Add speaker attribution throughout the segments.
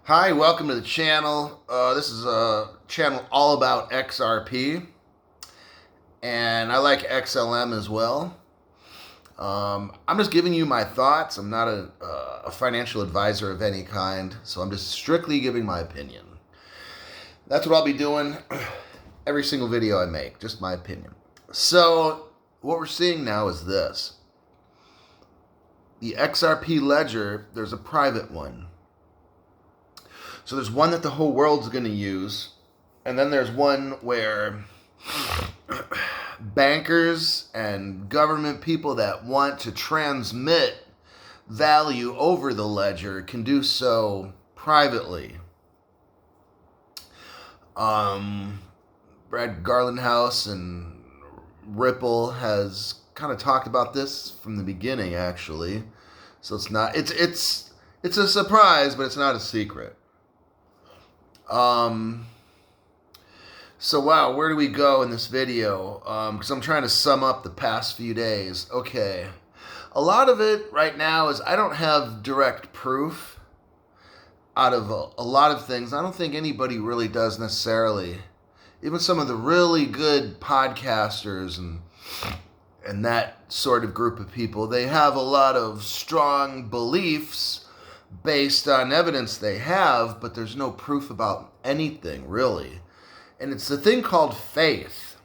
Speaker 1: Hi, welcome to the channel. This is a channel all about XRP, and I like XLM as well. I'm just giving you my thoughts. I'm not a financial advisor of any kind, so I'm just strictly giving my opinion. That's what I'll be doing every single video I make, just my opinion. So, what we're seeing now is this. The XRP ledger, there's a private one. So there's one that the whole world's going to use, and then there's one where bankers and government people that want to transmit value over the ledger can do so privately. Brad Garlandhouse and Ripple has kind of talked about this from the beginning, actually. So it's a surprise, but it's not a secret. So wow, where do we go in this video? Because I'm trying to sum up the past few days. Okay. A lot of it right now is I don't have direct proof out of a lot of things. I don't think anybody really does necessarily. Even some of the really good podcasters and that sort of group of people, they have a lot of strong beliefs based on evidence they have, but there's no proof about anything, really. And it's the thing called faith.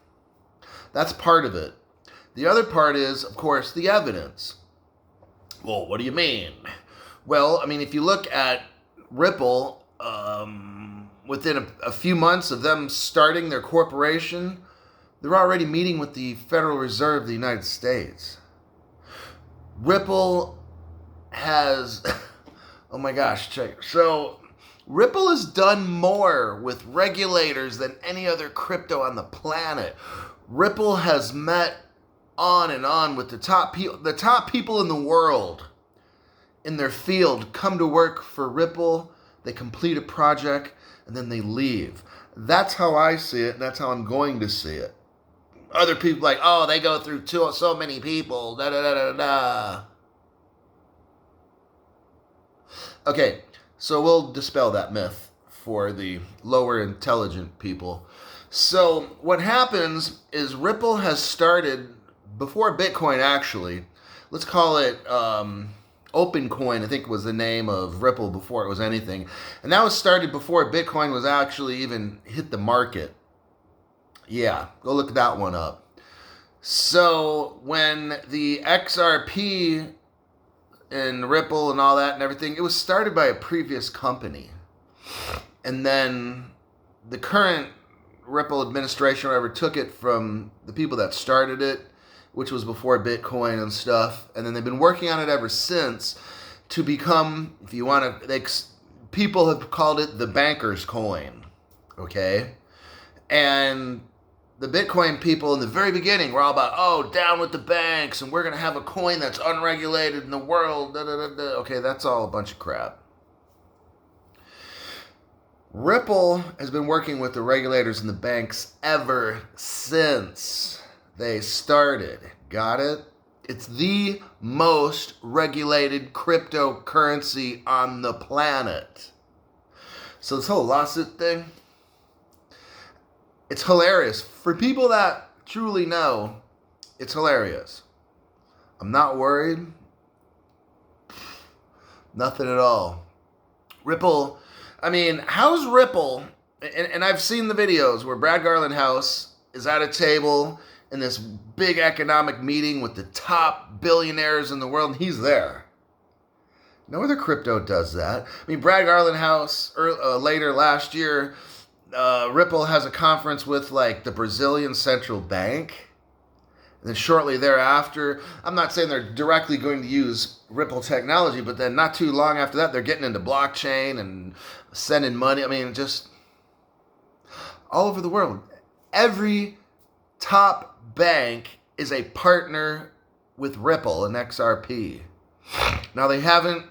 Speaker 1: That's part of it. The other part is, of course, the evidence. Well, what do you mean? Well, I mean, if you look at Ripple, within a few months of them starting their corporation, they're already meeting with the Federal Reserve of the United States. Ripple has... Oh my gosh, check. So, Ripple has done more with regulators than any other crypto on the planet. Ripple has met on and on with the top people in the world in their field come to work for Ripple. They complete a project and then they leave. That's how I see it, and that's how I'm going to see it. Other people like, oh, they go through so many people, da da da da da. Okay, so we'll dispel that myth for the lower intelligent people. So what happens is Ripple has started, before Bitcoin actually, let's call it OpenCoin, I think was the name of Ripple before it was anything. And that was started before Bitcoin was actually even hit the market. Yeah, go look that one up. So when the XRP and Ripple and all that and everything, it was started by a previous company. And then the current Ripple administration or whatever took it from the people that started it, which was before Bitcoin and stuff. And then they've been working on it ever since to become, if you want to, people have called it the banker's coin. Okay? And the Bitcoin people in the very beginning were all about, oh, down with the banks, and we're going to have a coin that's unregulated in the world. Da, da, da, da. Okay, that's all a bunch of crap. Ripple has been working with the regulators and the banks ever since they started. Got it? It's the most regulated cryptocurrency on the planet. So this whole lawsuit thing, it's hilarious. For people that truly know, it's hilarious. I'm not worried. Nothing at all. Ripple, I mean, how's Ripple, and I've seen the videos where Brad Garlandhouse is at a table in this big economic meeting with the top billionaires in the world, and he's there. No other crypto does that. I mean, Brad Garlandhouse, later last year, Ripple has a conference with like the Brazilian central bank. And then shortly thereafter, I'm not saying they're directly going to use Ripple technology, but then not too long after that, they're getting into blockchain and sending money. I mean, just all over the world. Every top bank is a partner with Ripple and XRP. Now they haven't,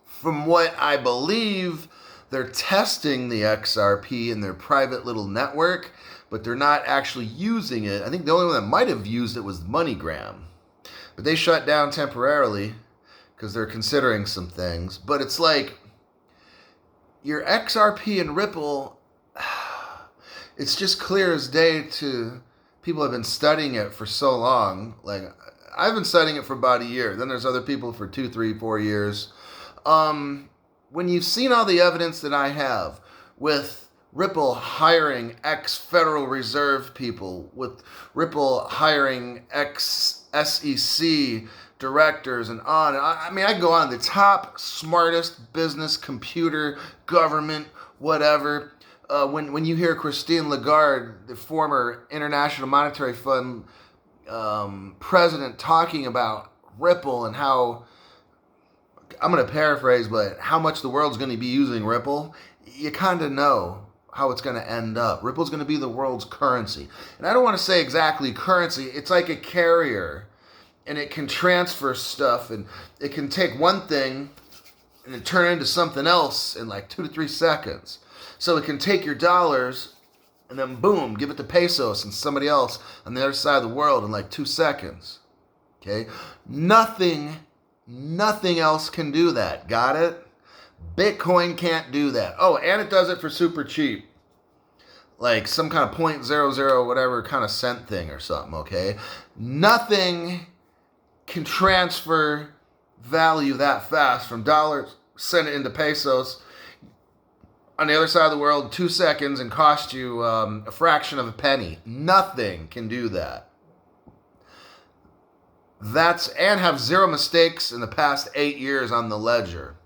Speaker 1: from what I believe, they're testing the XRP in their private little network, but they're not actually using it. I think the only one that might have used it was MoneyGram. But they shut down temporarily because they're considering some things. But it's like, your XRP and Ripple, it's just clear as day to people who have been studying it for so long. Like, I've been studying it for about a year. Then there's other people for 2, 3, 4 years. When you've seen all the evidence that I have with Ripple hiring ex-Federal Reserve people, with Ripple hiring ex-SEC directors and on. I mean, I can go on. The top, smartest business, computer, government, whatever. When you hear Christine Lagarde, the former International Monetary Fund president, talking about Ripple and how, I'm going to paraphrase, but how much the world's going to be using Ripple, you kind of know how it's going to end up. Ripple's going to be the world's currency. And I don't want to say exactly currency. It's like a carrier, and it can transfer stuff, and it can take one thing and it turn into something else in like 2 to 3 seconds. So it can take your dollars and then boom, give it to pesos and somebody else on the other side of the world in like 2 seconds. Okay? Nothing else can do that. Got it? Bitcoin can't do that. Oh, and it does it for super cheap. Like some kind of 0.00 whatever kind of cent thing or something, okay? Nothing can transfer value that fast from dollars, send it into pesos on the other side of the world in 2 seconds and cost you a fraction of a penny. Nothing can do that. And have zero mistakes in the past 8 years on the ledger.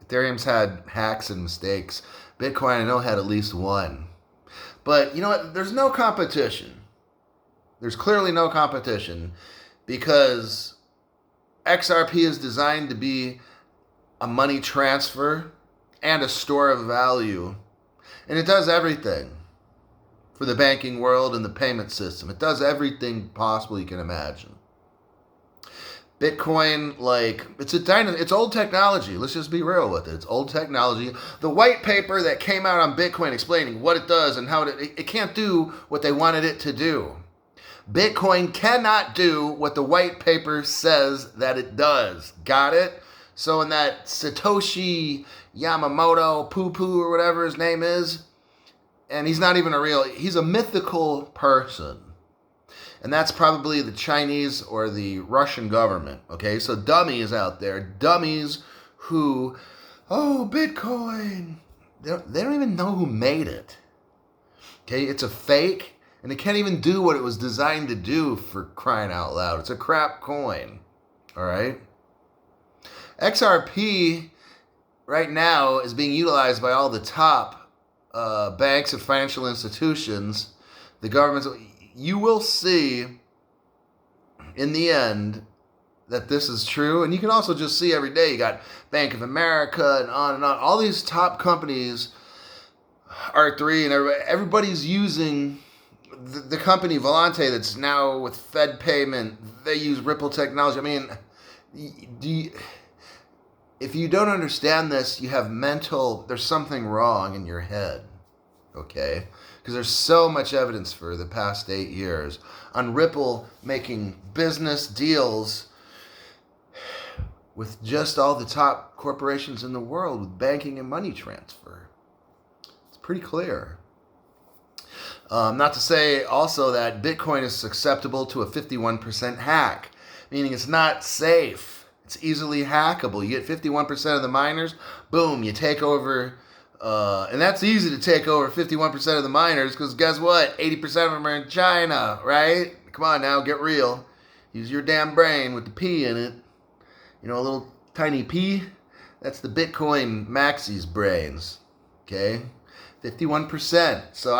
Speaker 1: Ethereum's had hacks and mistakes. Bitcoin, I know, had at least one. But you know what? There's no competition. There's clearly no competition because XRP is designed to be a money transfer and a store of value. And it does everything for the banking world and the payment system. It does everything possible you can imagine. Bitcoin, like, it's old technology. Let's just be real with it. It's old technology. The white paper that came out on Bitcoin explaining what it does and how it can't do what they wanted it to do. Bitcoin cannot do what the white paper says that it does. Got it? So in that Satoshi Yamamoto poo-poo or whatever his name is, and he's not even he's a mythical person. And that's probably the Chinese or the Russian government, okay? So dummies out there, dummies who, oh, Bitcoin. They don't even know who made it, okay? It's a fake, and it can't even do what it was designed to do, for crying out loud. It's a crap coin, all right? XRP right now is being utilized by all the top banks and financial institutions, the governments. You will see in the end that this is true. And you can also just see every day, you got Bank of America and on and on. All these top companies, R3 and everybody's using the company Volante that's now with Fed payment. They use Ripple technology. I mean, if you don't understand this, you have there's something wrong in your head, okay? Because there's so much evidence for the past 8 years on Ripple making business deals with just all the top corporations in the world with banking and money transfer. It's pretty clear. Not to say also that Bitcoin is susceptible to a 51% hack, meaning it's not safe. It's easily hackable. You get 51% of the miners, boom, you take over. And that's easy to take over 51% of the miners because guess what? 80% of them are in China, right? Come on now, get real. Use your damn brain with the P in it. You know, a little tiny P? That's the Bitcoin maxis brains, okay? 51%. So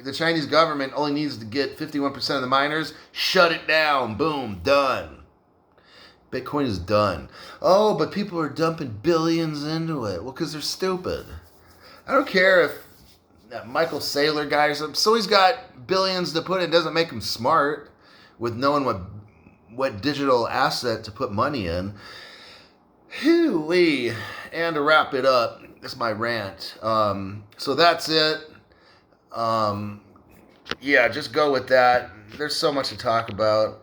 Speaker 1: the Chinese government only needs to get 51% of the miners, shut it down, boom, done. Bitcoin is done. Oh, but people are dumping billions into it. Well, because they're stupid. I don't care if that Michael Saylor guy or something, so he's got billions to put in, doesn't make him smart with knowing what digital asset to put money in. Hoo-wee. And to wrap it up, that's my rant. So that's it. Yeah, just go with that. There's so much to talk about.